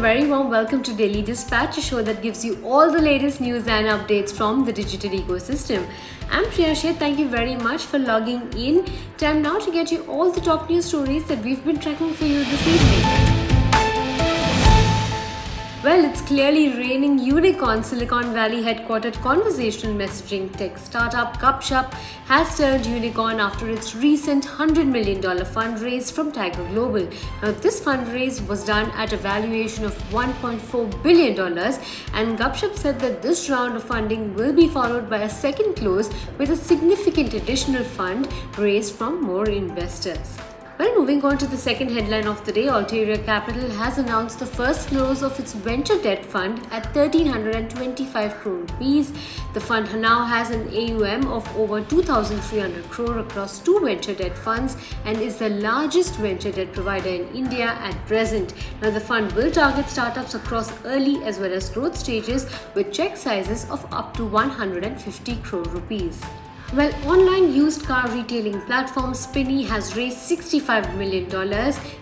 very warm welcome to Daily Dispatch, a show that gives you all the latest news and updates from the digital ecosystem. I'm Priya Sheth. Thank you very much for logging in. Time now to get you all the top news stories that we've been tracking for you this evening. Well, it's clearly raining unicorn. Silicon Valley headquartered conversational messaging tech startup Gupshup has turned unicorn after its recent $100 million fundraise from Tiger Global. Now, this fundraise was done at a valuation of $1.4 billion, and Gupshup said that this round of funding will be followed by a second close with a significant additional fund raised from more investors. Well, moving on to the second headline of the day, Altiria Capital has announced the first close of its venture debt fund at 1,325 crore rupees. The fund now has an AUM of over 2,300 crore across two venture debt funds and is the largest venture debt provider in India at present. Now, the fund will target startups across early as well as growth stages with check sizes of up to 150 crore rupees. Well, online used car retailing platform Spinny has raised $65 million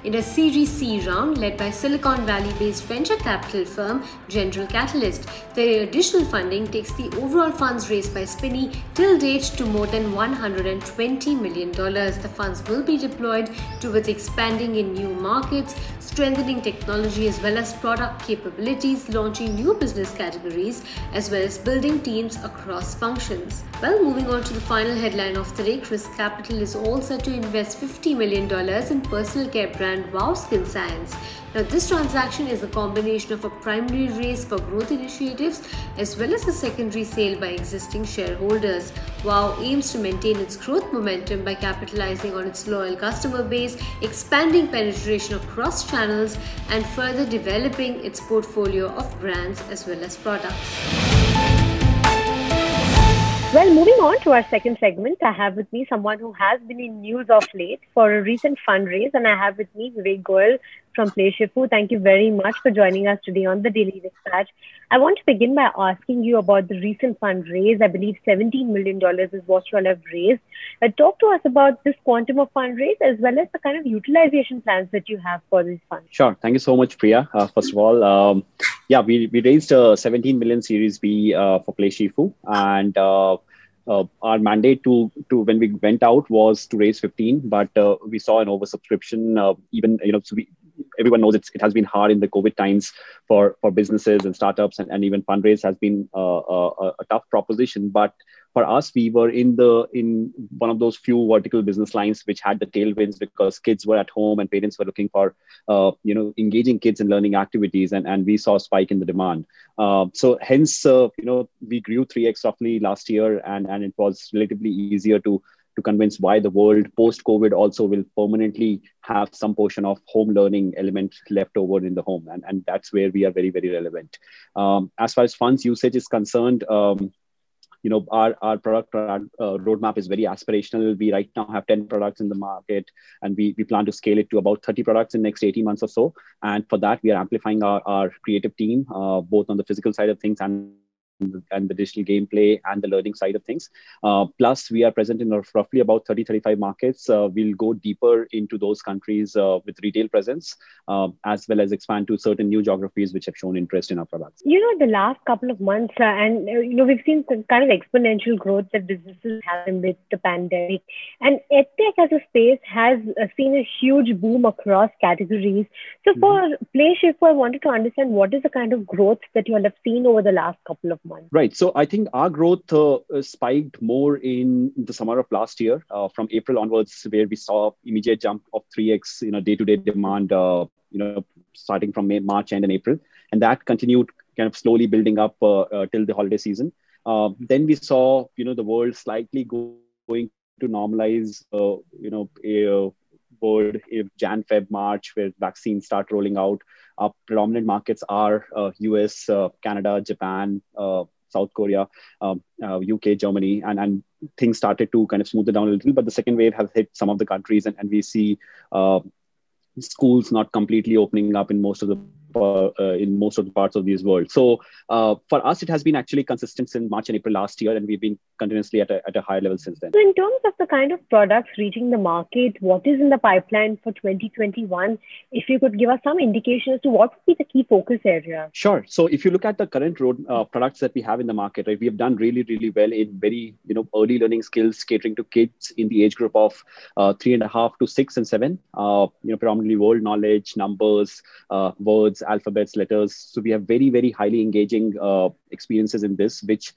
in a Series C round led by Silicon Valley-based venture capital firm General Catalyst. The additional funding takes the overall funds raised by Spinny till date to more than $120 million. The funds will be deployed towards expanding in new markets, strengthening technology as well as product capabilities, launching new business categories, as well as building teams across functions. Well, moving on to the final headline of the day, Chris Capital is all set to invest $50 million in personal care brand Wow Skin Science. Now, this transaction is a combination of a primary raise for growth initiatives as well as a secondary sale by existing shareholders. Wow aims to maintain its growth momentum by capitalizing on its loyal customer base, expanding penetration across channels, and further developing its portfolio of brands as well as products. Well, moving on to our second segment, I have with me someone who has been in news of late for a recent fundraise, and I have with me Vivek Goyal from PlayShifu. Thank you very much for joining us today on the Daily Dispatch. I want to begin by asking you about the recent fundraise. I believe $17 million is what you all have raised. Talk to us about this quantum of fundraise as well as the kind of utilization plans that you have for this fund. Sure. Thank you so much, Priya. First of all, we raised a 17 million Series B for PlayShifu, and our mandate to when we went out was to raise 15, but we saw an oversubscription. Everyone knows it has been hard in the COVID times for businesses and startups, and even fundraise has been a tough proposition. But for us, we were in one of those few vertical business lines which had the tailwinds because kids were at home and parents were looking for engaging kids in learning activities, and we saw a spike in the demand. So hence, we grew 3x roughly last year, and it was relatively easier to convince why the world post-COVID also will permanently have some portion of home learning element left over in the home. And that's where we are very, very relevant. As far as funds usage is concerned, our product roadmap is very aspirational. We right now have 10 products in the market, and we plan to scale it to about 30 products in the next 18 months or so. And for that, we are amplifying our creative team, both on the physical side of things and the digital gameplay and the learning side of things. Plus, we are present in roughly about 30-35 markets. We'll go deeper into those countries with retail presence, as well as expand to certain new geographies which have shown interest in our products. The last couple of months, we've seen some kind of exponential growth that businesses have amid the pandemic. And EdTech as a space has seen a huge boom across categories. So for PlayShifu, I wanted to understand what is the kind of growth that you all have seen over the last couple of months. Right. So I think our growth spiked more in the summer of last year, from April onwards, where we saw immediate jump of 3x, day-to-day demand, starting from March and April. And that continued kind of slowly building up till the holiday season. Then we saw, the world slightly going to normalize, a world if Jan, Feb, March, where vaccines start rolling out. Our predominant markets are US, Canada, Japan, South Korea, UK, Germany, and things started to kind of smooth it down a little. But the second wave has hit some of the countries, and we see schools not completely opening up in most of the in most of the parts of this world. So for us, it has been actually consistent since March and April last year, and we've been continuously at a higher level since then. So in terms of the kind of products reaching the market, what is in the pipeline for 2021? If you could give us some indication as to what would be the key focus area. Sure. So if you look at the current products that we have in the market, right, we have done really, really well in very, early learning skills, catering to kids in the age group of 3.5 to 6 and 7. Predominantly world knowledge, numbers, words, alphabets, letters. So we have very, very highly engaging experiences in this, which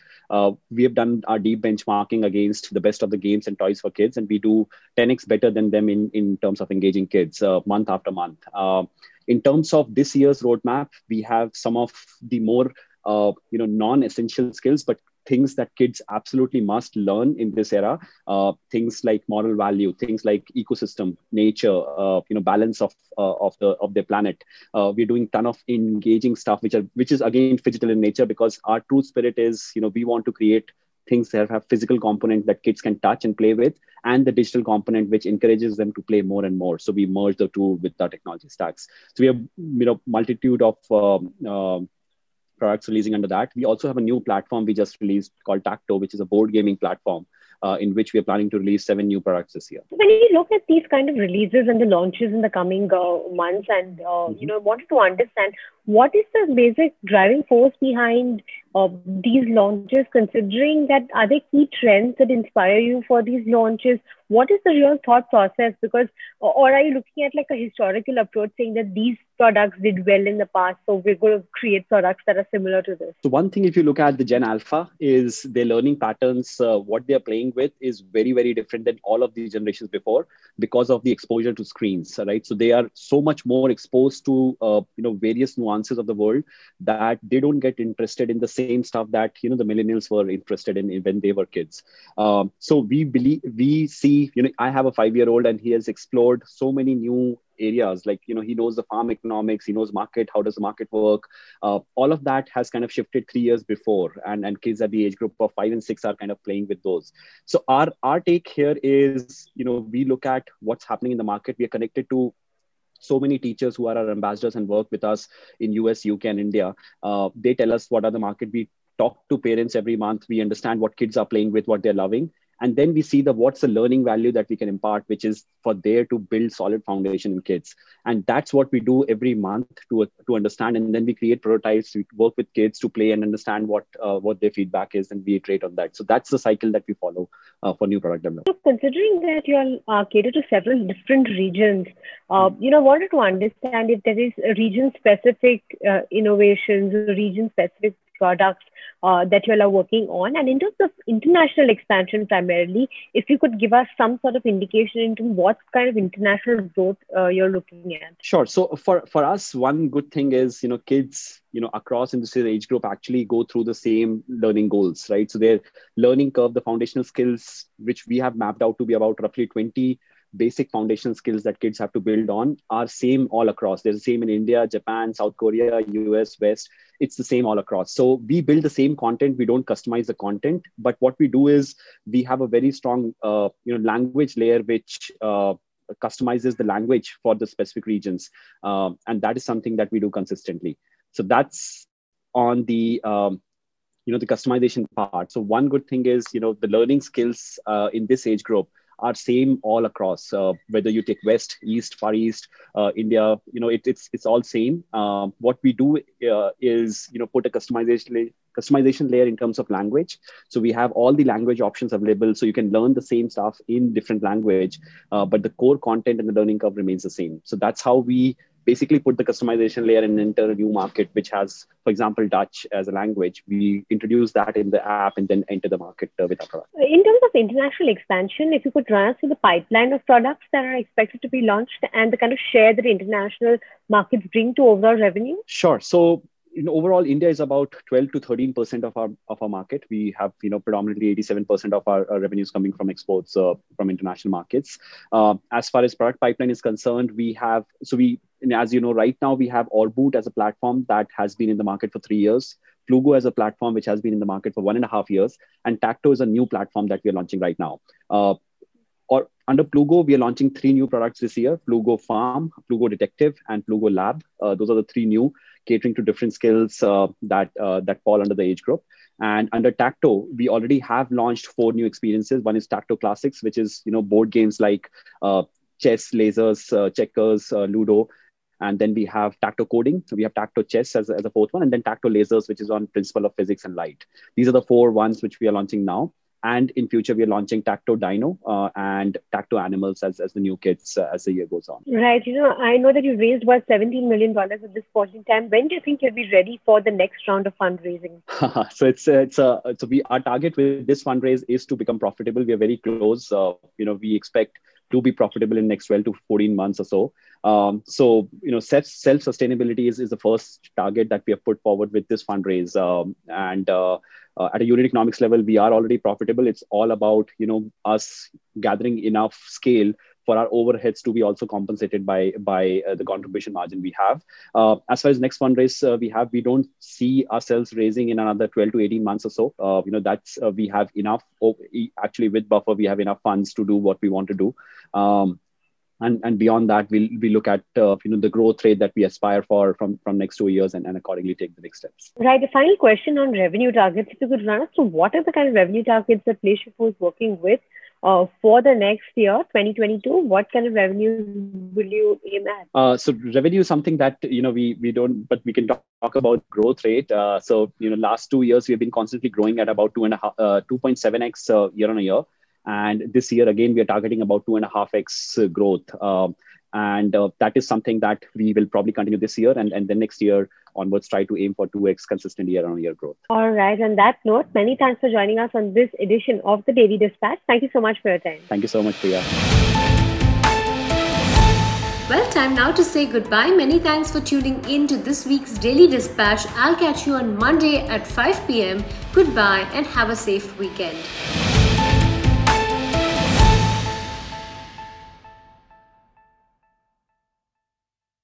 we have done our deep benchmarking against the best of the games and toys for kids, and we do 10x better than them in terms of engaging kids month after month. In terms of this year's roadmap, we have some of the more non-essential skills, but things that kids absolutely must learn in this era. Things like moral value, things like ecosystem, nature, balance of their planet. We're doing a ton of engaging stuff, which is again physical in nature, because our true spirit is, we want to create things that have physical component that kids can touch and play with, and the digital component which encourages them to play more and more. So we merge the two with our technology stacks. So we have multitude of products releasing under that. We also have a new platform we just released called Tacto, which is a board gaming platform in which we are planning to release 7 new products this year. When you look at these kind of releases and the launches in the coming months, and wanted to understand what is the basic driving force behind these launches, considering that are there key trends that inspire you for these launches? What is the real thought process? Because, or are you looking at like a historical approach saying that these products did well in the past, so we're going to create products that are similar to this? So one thing, if you look at the Gen Alpha, is their learning patterns, what they're playing with is very, very different than all of these generations before, because of the exposure to screens, right? So they are so much more exposed to, various nuances of the world that they don't get interested in the same stuff that, the millennials were interested in when they were kids. So we see, I have a 5-year-old and he has explored so many new areas, like, he knows the farm economics, he knows market, how does the market work? All of that has kind of shifted 3 years before, and kids at the age group of 5 and 6 are kind of playing with those. So our take here is, we look at what's happening in the market. We are connected to so many teachers who are our ambassadors and work with us in US, UK, and India. They tell us what are the market. We talk to parents every month. We understand what kids are playing with, what they're loving. And then we see what's the learning value that we can impart, which is for there to build solid foundation in kids. And that's what we do every month to understand. And then we create prototypes, we work with kids to play and understand what their feedback is, and we iterate on that. So that's the cycle that we follow for new product development. So considering that you all cater to several different regions, wanted to understand if there is region-specific innovations, region-specific products that you all are working on. And in terms of international expansion primarily, if you could give us some sort of indication into what kind of international growth you're looking at. Sure. So for us, one good thing is, kids, across in this age group actually go through the same learning goals, right? So their learning curve, the foundational skills, which we have mapped out to be about roughly 20 basic foundational skills that kids have to build on, are same all across. They're the same in India, Japan, South Korea, US, West. It's the same all across. So we build the same content. We don't customize the content, but what we do is we have a very strong, language layer, which customizes the language for the specific regions. And that is something that we do consistently. So that's on the, the customization part. So one good thing is, the learning skills in this age group are same all across, whether you take West, East, Far East, India, it's all same. What we do is, put a customization layer in terms of language. So we have all the language options available. So you can learn the same stuff in different language, but the core content and the learning curve remains the same. So that's how we basically put the customization layer and enter a new market, which has, for example, Dutch as a language. We introduce that in the app and then enter the market with our product. In terms of international expansion, if you could run us through the pipeline of products that are expected to be launched and the kind of share that international markets bring to overall revenue? Sure. So overall, India is about 12 to 13% of our market. We have, predominantly 87% of our revenues coming from exports from international markets. As far as product pipeline is concerned, as you know, right now we have Orboot as a platform that has been in the market for 3 years. Flugo as a platform which has been in the market for 1.5 years, and Tacto is a new platform that we are launching right now. Under Plugo, we are launching 3 new products this year: Plugo Farm, Plugo Detective, and Plugo Lab. Those are the 3 new, catering to different skills that fall under the age group. And under Tacto, we already have launched 4 new experiences. One is Tacto Classics, which is board games like chess, lasers, checkers, Ludo. And then we have Tacto Coding. So we have Tacto Chess as a 4th one. And then Tacto Lasers, which is on principle of physics and light. These are the 4 ones which we are launching now. And in future, we are launching Tacto Dino and Tacto Animals as the new kits as the year goes on. Right. I know that you raised about $17 million at this point in time. When do you think you'll be ready for the next round of fundraising? So our target with this fundraise is to become profitable. We are very close. We expect to be profitable in the next 12 to 14 months or so. Self-sustainability is the first target that we have put forward with this fundraise. At a unit economics level, we are already profitable. It's all about, us gathering enough scale for our overheads to be also compensated by the contribution margin we have. As far as next fundraise we don't see ourselves raising in another 12 to 18 months or so. We have enough. Actually, with Buffer, we have enough funds to do what we want to do. And beyond that, we look at the growth rate that we aspire for from next 2 years and accordingly take the next steps. Right. The final question on revenue targets. If you could run us through what are the kind of revenue targets that PlayShifu is working with for the next year, 2022? What kind of revenue will you aim at? So revenue is something that we don't, but we can talk about growth rate. Last 2 years we have been constantly growing at about 2.7x year on year. And this year, again, we are targeting about 2.5x growth. That is something that we will probably continue this year and then next year onwards try to aim for 2x consistent year-on-year growth. All right. On that note, many thanks for joining us on this edition of the Daily Dispatch. Thank you so much for your time. Thank you so much, Priya. Well, time now to say goodbye. Many thanks for tuning in to this week's Daily Dispatch. I'll catch you on Monday at 5 p.m. Goodbye and have a safe weekend.